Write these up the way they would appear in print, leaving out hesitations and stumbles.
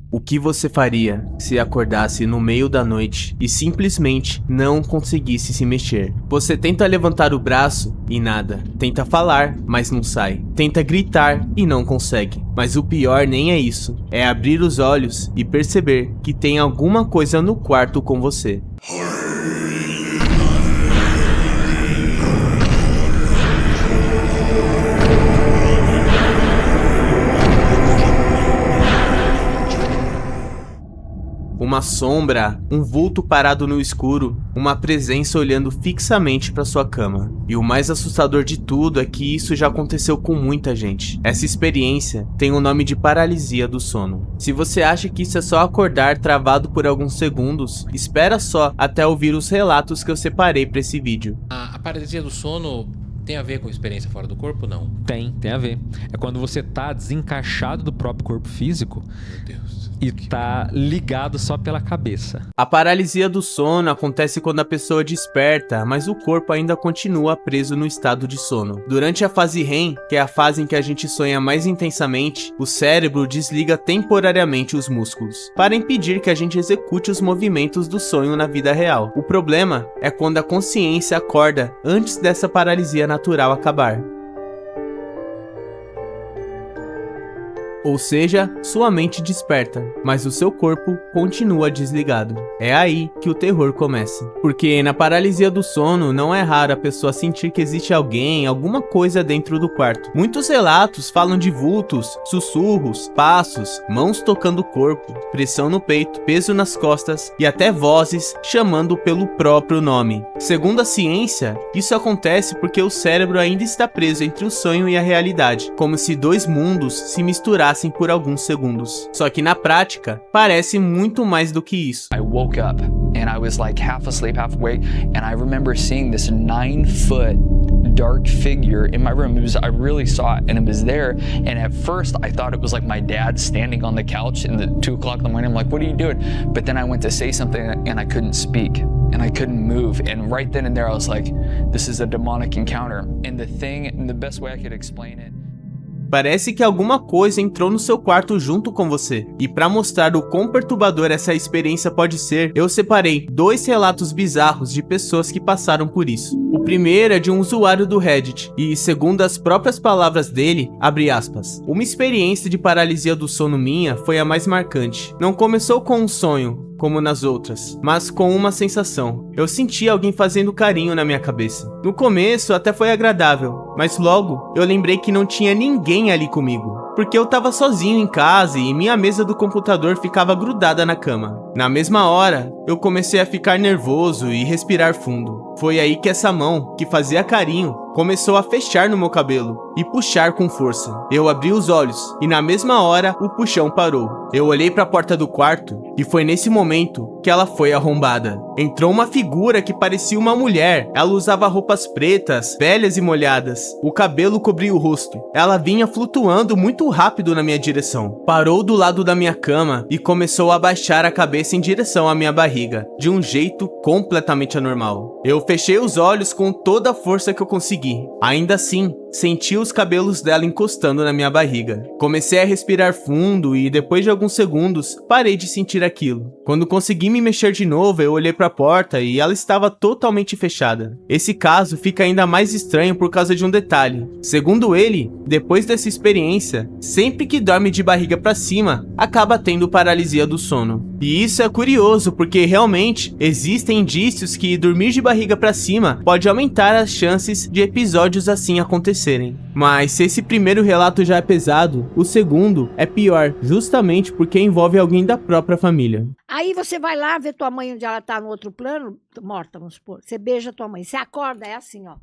O que você faria se acordasse no meio da noite e simplesmente não conseguisse se mexer? Você tenta levantar o braço e nada. Tenta falar, mas não sai. Tenta gritar e não consegue. Mas o pior nem é isso. É abrir os olhos e perceber que tem alguma coisa no quarto com você. Uma sombra, um vulto parado no escuro, uma presença olhando fixamente para sua cama. E o mais assustador de tudo é que isso já aconteceu com muita gente. Essa experiência tem o nome de paralisia do sono. Se você acha que isso é só acordar travado por alguns segundos, espera só até ouvir os relatos que eu separei para esse vídeo. A paralisia do sono tem a ver com experiência fora do corpo, não? Tem a ver. É quando você tá desencaixado do próprio corpo físico. Meu Deus. E tá ligado só pela cabeça. A paralisia do sono acontece quando a pessoa desperta, mas o corpo ainda continua preso no estado de sono. Durante a fase REM, que é a fase em que a gente sonha mais intensamente, o cérebro desliga temporariamente os músculos, para impedir que a gente execute os movimentos do sonho na vida real. O problema é quando a consciência acorda antes dessa paralisia natural acabar. Ou seja, sua mente desperta, mas o seu corpo continua desligado. É aí que o terror começa. Porque na paralisia do sono não é raro a pessoa sentir que existe alguém, alguma coisa dentro do quarto. Muitos relatos falam de vultos, sussurros, passos, mãos tocando o corpo, pressão no peito, peso nas costas e até vozes chamando pelo próprio nome. Segundo a ciência, isso acontece porque o cérebro ainda está preso entre o sonho e a realidade, como se dois mundos se misturassem por alguns segundos. Só que na prática, parece muito mais do que isso. I woke up and I was like half asleep, half awake, and I remember seeing this 9-foot dark figure in my room. I really saw it, and it was there, and at first I thought it was like my dad standing on the couch in the 2 o'clock in the morning. I'm like, what are you doing? But then I went to say something and I couldn't speak and I couldn't move, and right then and there I was like, this is a demonic encounter. And the best way I could explain it, parece que alguma coisa entrou no seu quarto junto com você. E para mostrar o quão perturbador essa experiência pode ser, eu separei 2 relatos bizarros de pessoas que passaram por isso. O primeiro é de um usuário do Reddit, e segundo as próprias palavras dele, abre aspas, uma experiência de paralisia do sono minha foi a mais marcante. Não começou com um sonho, como nas outras, mas com uma sensação. Eu senti alguém fazendo carinho na minha cabeça. No começo até foi agradável, mas logo eu lembrei que não tinha ninguém ali comigo, porque eu tava sozinho em casa e minha mesa do computador ficava grudada na cama. Na mesma hora, eu comecei a ficar nervoso e respirar fundo. Foi aí que essa mão, que fazia carinho, começou a fechar no meu cabelo e puxar com força. Eu abri os olhos e na mesma hora o puxão parou. Eu olhei para a porta do quarto e foi nesse momento que ela foi arrombada. Entrou uma figura que parecia uma mulher. Ela usava roupas pretas, velhas e molhadas. O cabelo cobria o rosto. Ela vinha flutuando muito rápido na minha direção. Parou do lado da minha cama e começou a baixar a cabeça em direção à minha barriga, de um jeito completamente anormal. Eu fechei os olhos com toda a força que eu consegui. Ainda assim, senti os cabelos dela encostando na minha barriga. Comecei a respirar fundo e depois de alguns segundos, parei de sentir aquilo. Quando consegui me mexer de novo, eu olhei para a porta e ela estava totalmente fechada. Esse caso fica ainda mais estranho por causa de um detalhe. Segundo ele, depois dessa experiência, sempre que dorme de barriga para cima, acaba tendo paralisia do sono. E isso é curioso porque realmente existem indícios que dormir de barriga para cima pode aumentar as chances de episódios assim acontecerem. Mas se esse primeiro relato já é pesado, o segundo é pior, justamente porque envolve alguém da própria família. Aí você vai lá ver tua mãe onde ela tá no outro plano, morta, vamos supor. Você beija tua mãe, você acorda, é assim, ó.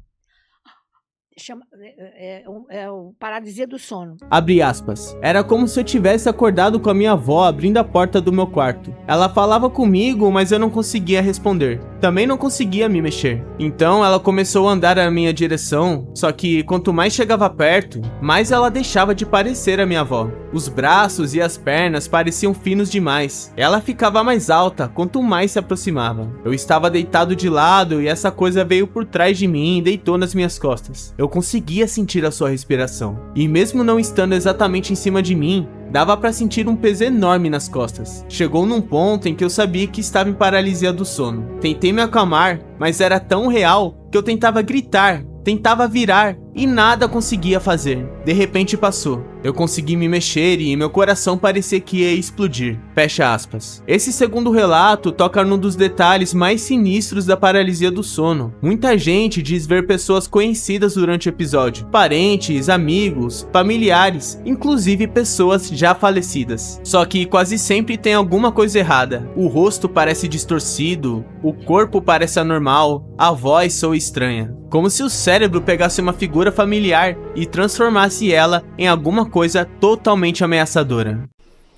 É o paralisia do sono. Abre aspas. Era como se eu tivesse acordado com a minha avó abrindo a porta do meu quarto. Ela falava comigo, mas eu não conseguia responder. Também não conseguia me mexer. Então ela começou a andar na minha direção, só que quanto mais chegava perto, mais ela deixava de parecer a minha avó. Os braços e as pernas pareciam finos demais. Ela ficava mais alta quanto mais se aproximava. Eu estava deitado de lado e essa coisa veio por trás de mim e deitou nas minhas costas. Eu conseguia sentir a sua respiração. E mesmo não estando exatamente em cima de mim, Dava pra sentir um peso enorme nas costas. Chegou num ponto em que eu sabia que estava em paralisia do sono. Tentei me acalmar, mas era tão real que eu tentava gritar, tentava virar e nada conseguia fazer. De repente passou. Eu consegui me mexer e meu coração parecia que ia explodir. Fecha aspas. Esse segundo relato toca num dos detalhes mais sinistros da paralisia do sono. Muita gente diz ver pessoas conhecidas durante o episódio. Parentes, amigos, familiares, inclusive pessoas já falecidas. Só que quase sempre tem alguma coisa errada. O rosto parece distorcido, o corpo parece anormal, a voz soa estranha. Como se o cérebro pegasse uma figura familiar e transformasse ela em alguma coisa totalmente ameaçadora.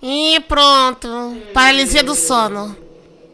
E pronto. Paralisia do sono.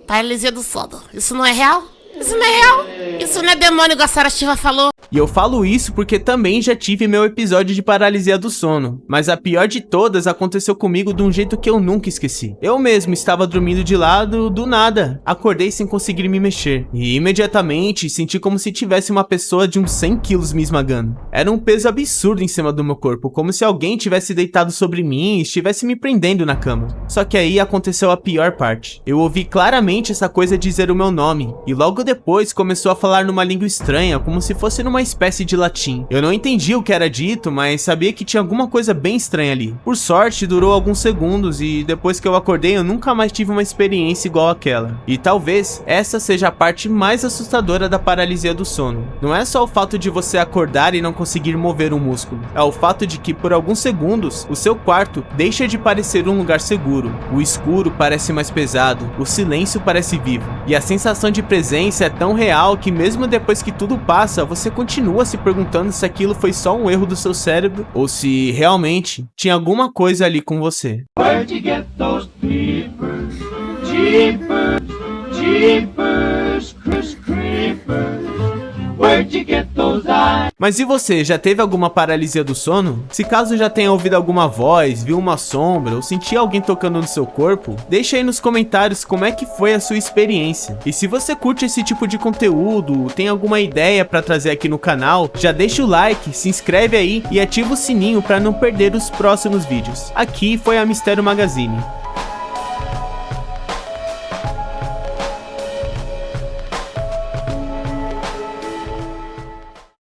Paralisia do sono. Isso não é real? Isso não é real? Isso não é demônio, igual a Sarah Shiva falou? E eu falo isso porque também já tive meu episódio de paralisia do sono, mas a pior de todas aconteceu comigo de um jeito que eu nunca esqueci. Eu mesmo estava dormindo de lado, do nada, acordei sem conseguir me mexer, e imediatamente senti como se tivesse uma pessoa de uns 100 quilos me esmagando. Era um peso absurdo em cima do meu corpo, como se alguém tivesse deitado sobre mim e estivesse me prendendo na cama. Só que aí aconteceu a pior parte. Eu ouvi claramente essa coisa dizer o meu nome, e logo depois começou a falar numa língua estranha, como se fosse numa espécie de latim. Eu não entendi o que era dito, mas sabia que tinha alguma coisa bem estranha ali. Por sorte, durou alguns segundos e depois que eu acordei, eu nunca mais tive uma experiência igual àquela. E talvez essa seja a parte mais assustadora da paralisia do sono. Não é só o fato de você acordar e não conseguir mover um músculo. É o fato de que por alguns segundos, o seu quarto deixa de parecer um lugar seguro. O escuro parece mais pesado, o silêncio parece vivo. E a sensação de presença é tão real que mesmo depois que tudo passa, você continua se perguntando se aquilo foi só um erro do seu cérebro ou se realmente tinha alguma coisa ali com você. Where'd you get those peepers? Jeepers, jeepers, creepers. Where'd you get those eyes? Mas e você, já teve alguma paralisia do sono? Se caso já tenha ouvido alguma voz, viu uma sombra ou sentiu alguém tocando no seu corpo, deixa aí nos comentários como é que foi a sua experiência. E se você curte esse tipo de conteúdo, tem alguma ideia pra trazer aqui no canal, já deixa o like, se inscreve aí e ativa o sininho pra não perder os próximos vídeos. Aqui foi a Mistério Magazine.